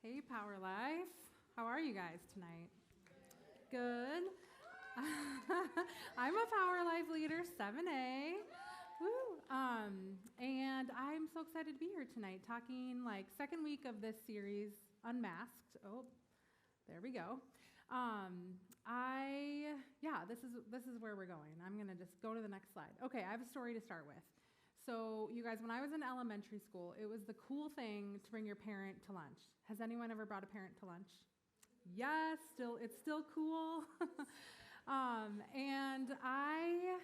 Hey, PowerLife. How are you guys tonight? Good. I'm a PowerLife leader, 7A. Woo. And I'm so excited to be here tonight, talking second week of this series, Unmasked. Oh, there we go. This is where we're going. I'm gonna just go to the next slide. Okay, I have a story to start with. So, you guys, when I was in elementary school, it was the cool thing to bring your parent to lunch. Has anyone ever brought a parent to lunch? Yes, it's still cool. And I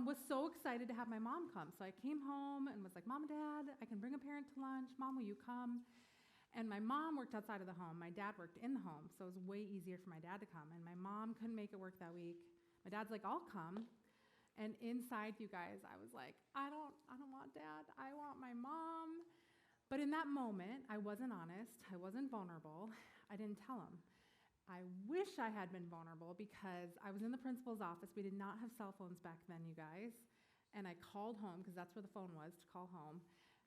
was so excited to have my mom come. So I came home and was like, Mom and Dad, I can bring a parent to lunch. Mom, will you come? And my mom worked outside of the home. My dad worked in the home, so it was way easier for my dad to come. And my mom couldn't make it work that week. My dad's like, I'll come. And inside, you guys, I was like, I don't want Dad. I want my mom. But in that moment, I wasn't honest. I wasn't vulnerable. I didn't tell him. I wish I had been vulnerable because I was in the principal's office. We did not have cell phones back then, you guys. And I called home, because that's where the phone was, to call home,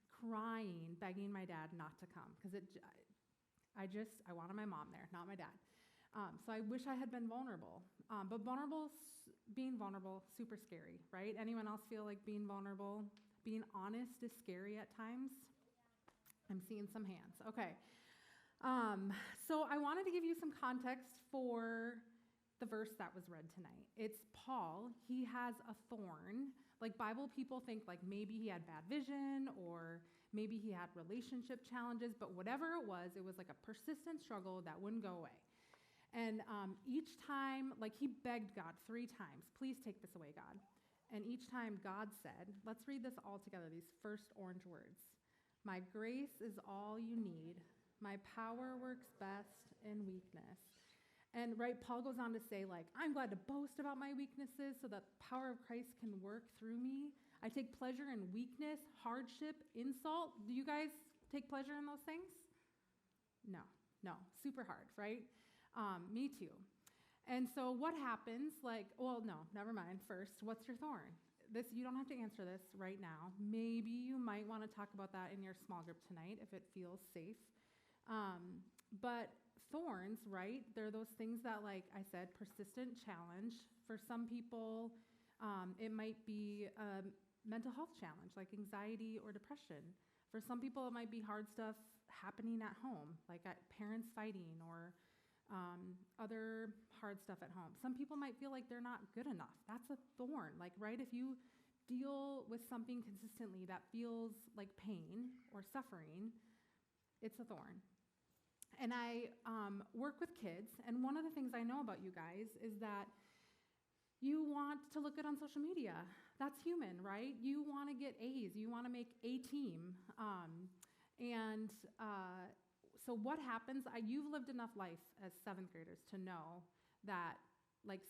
crying, begging my dad not to come, because I wanted my mom there, not my dad. So I wish I had been vulnerable. But being vulnerable, super scary, right? Anyone else feel like being vulnerable, being honest is scary at times? I'm seeing some hands. Okay. So I wanted to give you some context for the verse that was read tonight. It's Paul. He has a thorn. Like Bible people think like maybe he had bad vision or maybe he had relationship challenges, but whatever it was like a persistent struggle that wouldn't go away. And each time, like he begged God 3 times, please take this away, God. And each time God said, let's read this all together, these first orange words. My grace is all you need. My power works best in weakness. And right, Paul goes on to say, like, I'm glad to boast about my weaknesses so that the power of Christ can work through me. I take pleasure in weakness, hardship, insult. Do you guys take pleasure in those things? No, super hard, right? Me too. And so what happens, never mind. First, what's your thorn? You don't have to answer this right now. Maybe you might want to talk about that in your small group tonight if it feels safe. But thorns, right? They're those things that, like I said, persistent challenge. For some people, it might be a mental health challenge, like anxiety or depression. For some people, it might be hard stuff happening at home, like parents fighting or other hard stuff at home. Some people might feel like they're not good enough. That's a thorn, right? If you deal with something consistently that feels like pain or suffering, it's a thorn. And I work with kids, and one of the things I know about you guys is that you want to look good on social media. That's human, right? You want to get A's. You want to make a team. So what happens, you've lived enough life as 7th graders to know that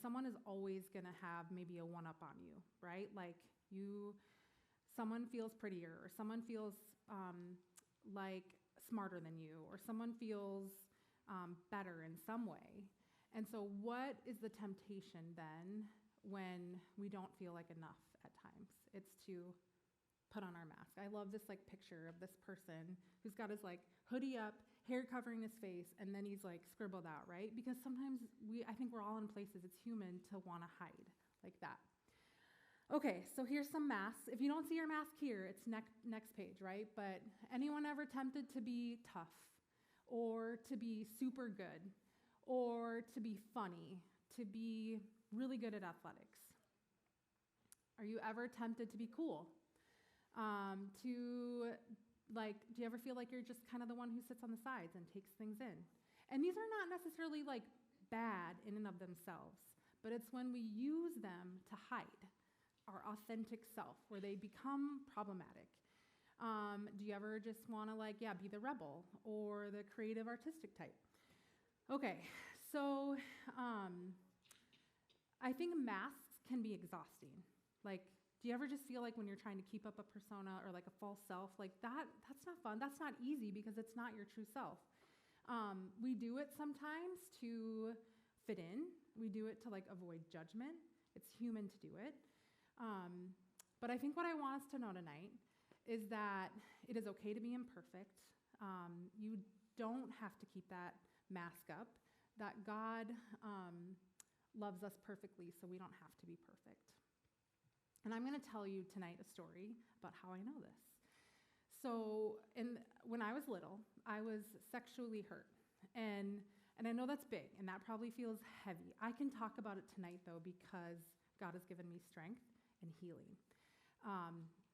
someone is always going to have maybe a one-up on you, right? Someone feels prettier, or someone feels smarter than you, or someone feels better in some way. And so what is the temptation then when we don't feel like enough at times? It's to put on our mask. I love this picture of this person who's got his hoodie up, hair covering his face, and then he's scribbled out, right? Because sometimes I think we're all in places it's human to want to hide like that. Okay, so here's some masks. If you don't see your mask here, it's next page, right? But anyone ever tempted to be tough, or to be super good, or to be funny, to be really good at athletics? Are you ever tempted to be cool? Do you ever feel like you're just kind of the one who sits on the sides and takes things in? And these are not necessarily bad in and of themselves, but it's when we use them to hide our authentic self, where they become problematic. Do you ever just want to be the rebel or the creative artistic type? Okay, so I think masks can be exhausting. Do you ever just feel when you're trying to keep up a persona or a false self, that's not fun. That's not easy because it's not your true self. We do it sometimes to fit in. We do it to avoid judgment. It's human to do it. But I think what I want us to know tonight is that it is okay to be imperfect. You don't have to keep that mask up, that God loves us perfectly, so we don't have to be perfect. And I'm going to tell you tonight a story about how I know this. So when I was little, I was sexually hurt. And I know that's big, and that probably feels heavy. I can talk about it tonight, though, because God has given me strength and healing.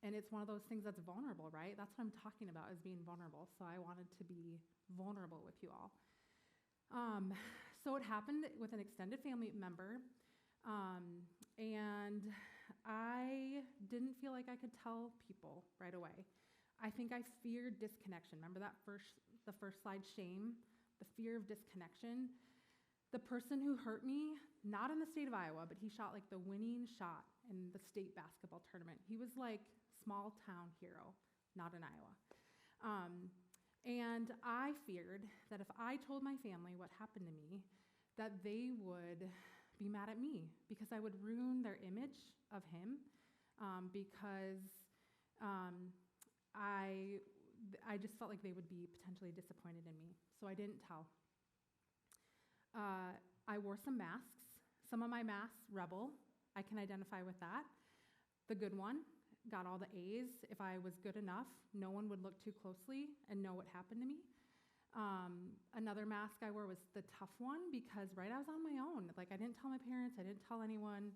And it's one of those things that's vulnerable, right? That's what I'm talking about, is being vulnerable. So I wanted to be vulnerable with you all. So it happened with an extended family member, and I didn't feel like I could tell people right away. I think I feared disconnection. Remember the first slide, shame? The fear of disconnection. The person who hurt me, not in the state of Iowa, but he shot like the winning shot in the state basketball tournament. He was like small town hero, not in Iowa. And I feared that if I told my family what happened to me, that they would be mad at me because I would ruin their image of him, because I just felt like they would be potentially disappointed in me. So I didn't tell. I wore some masks. Some of my masks, rebel. I can identify with that. The good one, got all the A's. If I was good enough, no one would look too closely and know what happened to me. Another mask I wore was the tough one because, right, I was on my own. Like, I didn't tell my parents. I didn't tell anyone.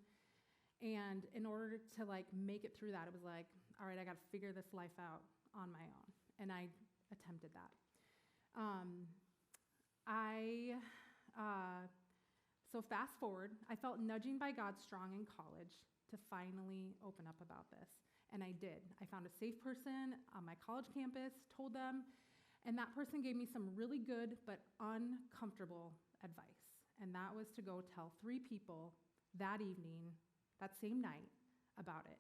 And in order to, like, make it through that, it was like, all right, I got to figure this life out on my own. And I attempted that. So fast forward, I felt nudging by God strong in college to finally open up about this. And I did. I found a safe person on my college campus, told them, and that person gave me some really good but uncomfortable advice. And that was to go tell 3 people that evening, that same night, about it.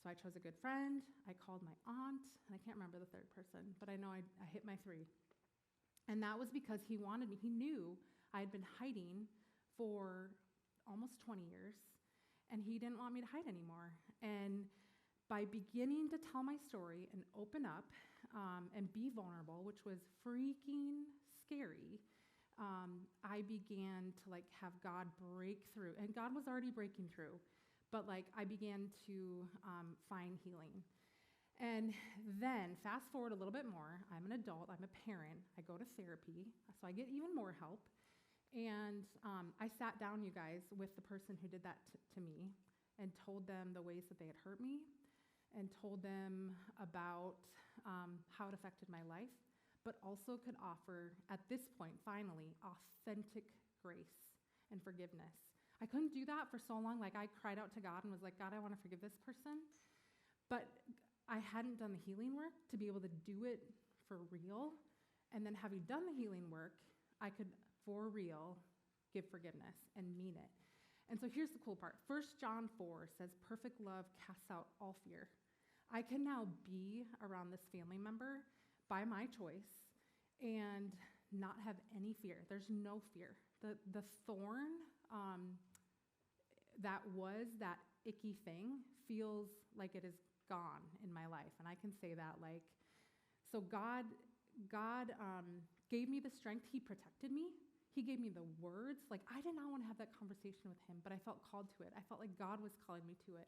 So I chose a good friend, I called my aunt, and I can't remember the third person, but I know I hit my 3. And that was because he wanted me. He knew I had been hiding for almost 20 years, and he didn't want me to hide anymore. And by beginning to tell my story and open up and be vulnerable, which was freaking scary, I began to like have God break through. And God was already breaking through, but like I began to find healing. And then fast forward a little bit more, I'm an adult, I'm a parent, I go to therapy, so I get even more help. And I sat down, you guys, with the person who did that to me and told them the ways that they had hurt me and told them about how it affected my life, but also could offer, at this point, finally, authentic grace and forgiveness. I couldn't do that for so long. Like, I cried out to God and was like, God, I want to forgive this person. But I hadn't done the healing work to be able to do it for real. And then having done the healing work, I could, for real, give forgiveness and mean it. And so here's the cool part. 1 John 4 says, perfect love casts out all fear. I can now be around this family member by my choice and not have any fear. There's no fear. The thorn that was that icky thing feels like it is gone in my life. And I can say that, like, so God gave me the strength. He protected me. He gave me the words. Like, I did not want to have that conversation with him, but I felt called to it. I felt like God was calling me to it.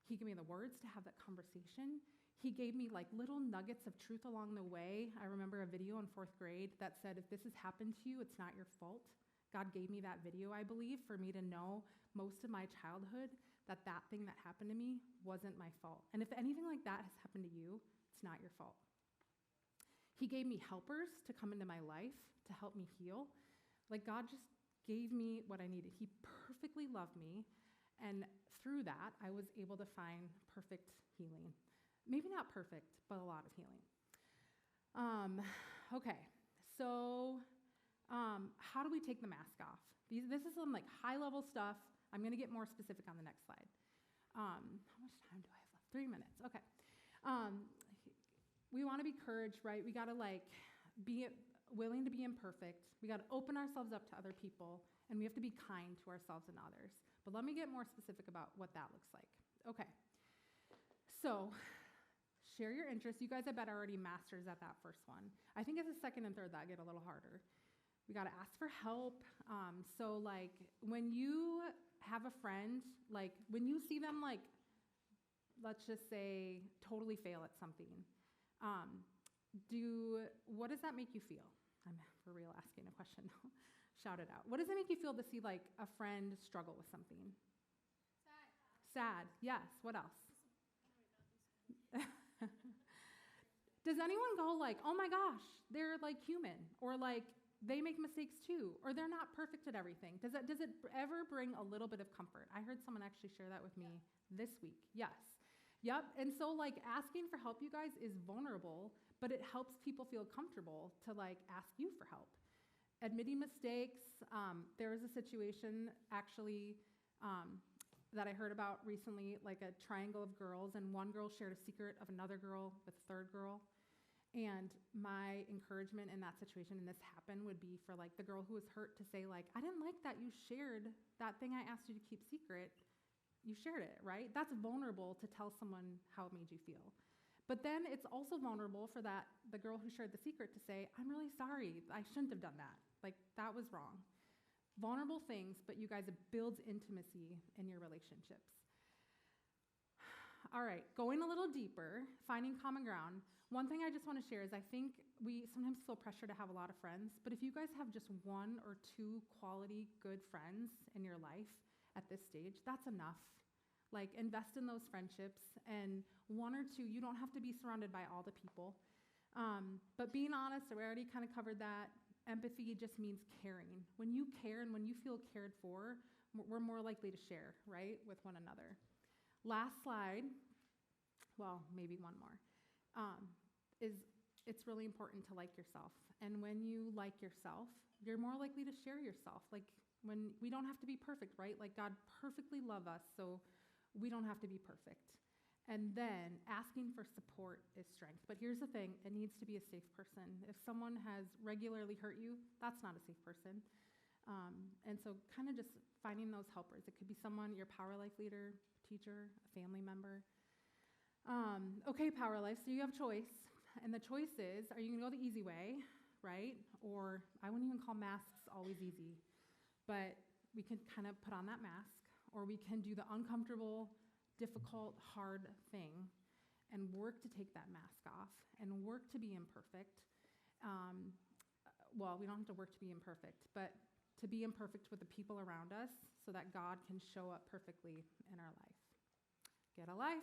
He gave me the words to have that conversation. He gave me like little nuggets of truth along the way. I remember a video in 4th grade that said, if this has happened to you, it's not your fault. God gave me that video, I believe, for me to know most of my childhood that that thing that happened to me wasn't my fault. And if anything like that has happened to you, it's not your fault. He gave me helpers to come into my life to help me heal. Like, God just gave me what I needed. He perfectly loved me. And through that, I was able to find perfect healing. Maybe not perfect, but a lot of healing. Okay, so how do we take the mask off? This is some like high-level stuff. I'm going to get more specific on the next slide. How much time do I have left? 3 minutes. Okay. We want to be encouraged, right? We got to like be willing to be imperfect. We got to open ourselves up to other people, and we have to be kind to ourselves and others. But let me get more specific about what that looks like. Okay. So Share your interests. You guys, I bet, are already masters at that first one. I think it's the second and third that get a little harder. We got to ask for help. So, like, when you have a friend, like, when you see them, like, let's just say, totally fail at something, what does that make you feel? I'm for real asking a question now. Shout it out. What does it make you feel to see, like, a friend struggle with something? Sad. Yes. What else? Does anyone go like, oh my gosh, they're like human, or like they make mistakes too, or they're not perfect at everything? Does it ever bring a little bit of comfort? I heard someone actually share that with me this week. Yes. Yep. And so like asking for help, you guys, is vulnerable, but it helps people feel comfortable to like ask you for help. Admitting mistakes. There was a situation actually that I heard about recently, like a triangle of girls, and one girl shared a secret of another girl with a third girl. And my encouragement in that situation, and this happened, would be for like the girl who was hurt to say like, I didn't like that you shared that thing I asked you to keep secret. You shared it, right? That's vulnerable to tell someone how it made you feel. But then it's also vulnerable for the girl who shared the secret to say, I'm really sorry, I shouldn't have done that. Like, that was wrong. Vulnerable things, but you guys, it builds intimacy in your relationships. All right, going a little deeper, finding common ground. One thing I just want to share is I think we sometimes feel pressure to have a lot of friends, but if you guys have just one or two quality good friends in your life at this stage, that's enough. Like, invest in those friendships, and one or two, you don't have to be surrounded by all the people. But being honest, we already kind of covered that. Empathy just means caring. When you care and when you feel cared for, we're more likely to share, right, with one another. Last slide, well, maybe one more, is it's really important to like yourself. And when you like yourself, you're more likely to share yourself. Like, when we don't have to be perfect, right? Like, God perfectly loves us, so we don't have to be perfect. And then asking for support is strength. But here's the thing, it needs to be a safe person. If someone has regularly hurt you, that's not a safe person. And so kind of just finding those helpers. It could be someone, your PowerLife leader, teacher, a family member. Okay, PowerLife, so you have choice. And the choice is, are you going to go the easy way, right? Or I wouldn't even call masks always easy. But we can kind of put on that mask, or we can do the uncomfortable, difficult, hard thing and work to take that mask off and work to be imperfect. Well, we don't have to work to be imperfect, but to be imperfect with the people around us so that God can show up perfectly in our life. Get a life.